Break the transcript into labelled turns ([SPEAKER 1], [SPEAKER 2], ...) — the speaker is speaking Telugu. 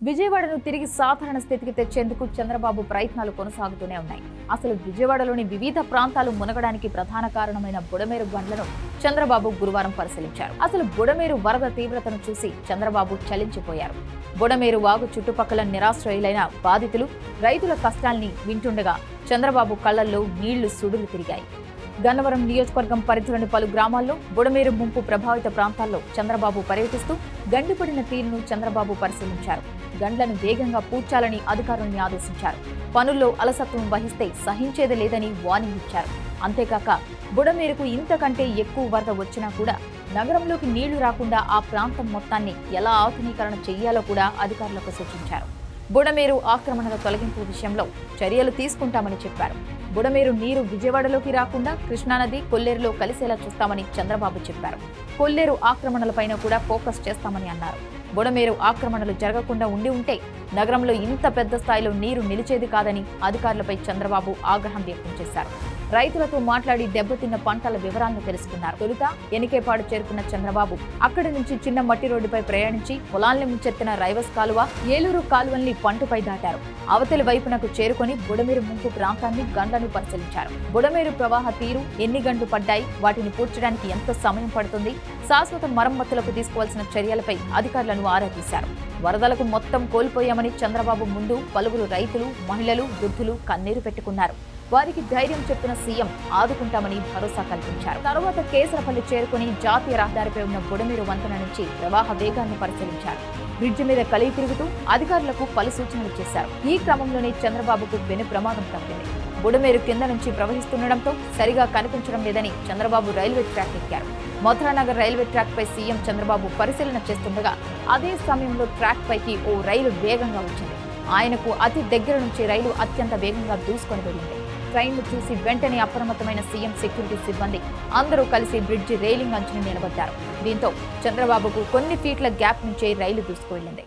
[SPEAKER 1] విజయవాడను తిరిగి సాధారణ స్థితికి తెచ్చేందుకు చంద్రబాబు ప్రయత్నాలు కొనసాగుతూనే ఉన్నాయి. అసలు విజయవాడలోని వివిధ ప్రాంతాలు మునగడానికి ప్రధాన కారణమైన బుడమేరు బండ్లను చంద్రబాబు గురువారం పరిశీలించారు. అసలు బుడమేరు వరద తీవ్రతను చూసి చంద్రబాబు చలించిపోయారు. బుడమేరు వాగు చుట్టుపక్కల నిరాశ్రయులైన బాధితులు, రైతుల కష్టాల్ని వింటుండగా చంద్రబాబు కళ్లల్లో నీళ్లు సుడులు తిరిగాయి. గన్నవరం నియోజకవర్గం పరిధిలోని పలు గ్రామాల్లో బుడమేరు ముంపు ప్రభావిత ప్రాంతాల్లో చంద్రబాబు పర్యటిస్తూ గండిపడిన తీరును చంద్రబాబు పరిశీలించారు. గండ్లను వేగంగా పూడ్చాలని అధికారుల్ని ఆదేశించారు. పనుల్లో అలసత్వం వహిస్తే సహించేది లేదని వార్నింగ్ ఇచ్చారు. అంతేకాక బుడమేరుకు ఇంతకంటే ఎక్కువ వరద వచ్చినా కూడా నగరంలోకి నీళ్లు రాకుండా ఆ ప్రాంతం మొత్తాన్ని ఎలా ఆధునీకరణ చేయాలో కూడా అధికారులకు సూచించారు. బుడమేరు ఆక్రమణల తొలగింపు విషయంలో చర్యలు తీసుకుంటామని చెప్పారు. బుడమేరు నీరు విజయవాడలోకి రాకుండా కృష్ణానది, కొల్లేరులో కలిసేలా చూస్తామని చంద్రబాబు చెప్పారు. కొల్లేరు ఆక్రమణలపైన కూడా ఫోకస్ చేస్తామని అన్నారు. బుడమేరు ఆక్రమణలు జరగకుండా ఉంటే నగరంలో ఇంత పెద్ద స్థాయిలో నీరు నిలిచేది కాదని అధికారులపై చంద్రబాబు ఆగ్రహం వ్యక్తం చేశారు. రైతులతో మాట్లాడి దెబ్బతిన్న పంటల వివరాలను తెలుసుకున్నారు. తొలుత ఎనికేపాడు చేరుకున్న చంద్రబాబు అక్కడి నుంచి చిన్న మట్టి రోడ్డుపై ప్రయాణించి పొలాల్ని ముంచెత్తిన రైవస్ కాలువ, ఏలూరు కాలువల్ని పంటుపై దాటారు. అవతలి వైపునకు చేరుకొని బుడమేరు ముంపు ప్రాంతాన్ని గండ్లను పరిశీలించారు. బుడమేరు ప్రవాహ తీరు, ఎన్ని గంటలు పడ్డాయి, వాటిని పూడ్చడానికి ఎంత సమయం పడుతుంది, శాశ్వత మరమ్మతులకు తీసుకోవాల్సిన చర్యలపై అధికారులను ఆరా తీశారు. వరదలకు మొత్తం కోల్పోయామని చంద్రబాబు ముందు పలువురు రైతులు, మహిళలు, వృద్ధులు కన్నీరు పెట్టుకున్నారు. వారికి ధైర్యం చెప్పిన సీఎం ఆదుకుంటామని భరోసా కల్పించారు. తర్వాత కేసరపల్లి చేరుకుని జాతీయ రహదారిపై ఉన్న బుడమేరు వంతెన నుంచి ప్రవాహ వేగాన్ని పరిశీలించారు. బ్రిడ్జి మీద కలిగి తిరుగుతూ అధికారులకు పలు సూచనలు చేశారు. ఈ క్రమంలోనే చంద్రబాబుకు పెను ప్రమాదం తప్పింది. బుడమేరు కింద నుంచి ప్రవహిస్తుండటంతో సరిగా కనిపించడం లేదని చంద్రబాబు రైల్వే ట్రాక్ ఎక్కారు. మధురానగర్ రైల్వే ట్రాక్ పై సీఎం చంద్రబాబు పరిశీలన చేస్తుండగా అదే సమయంలో ట్రాక్ పైకి ఓ రైలు వేగంగా వచ్చింది. ఆయనకు అతి దగ్గర నుంచి రైలు అత్యంత వేగంగా దూసుకొని వెళ్ళింది. ట్రైన్ను చూసి వెంటనే అప్రమత్తమైన సీఎం, సెక్యూరిటీ సిబ్బంది అందరూ కలిసి బ్రిడ్జి రైలింగ్ అంచుని నిలబడ్డారు. దీంతో చంద్రబాబుకు కొన్ని ఫీట్ల గ్యాప్ నుంచే రైలు దూసుకువెళ్లింది.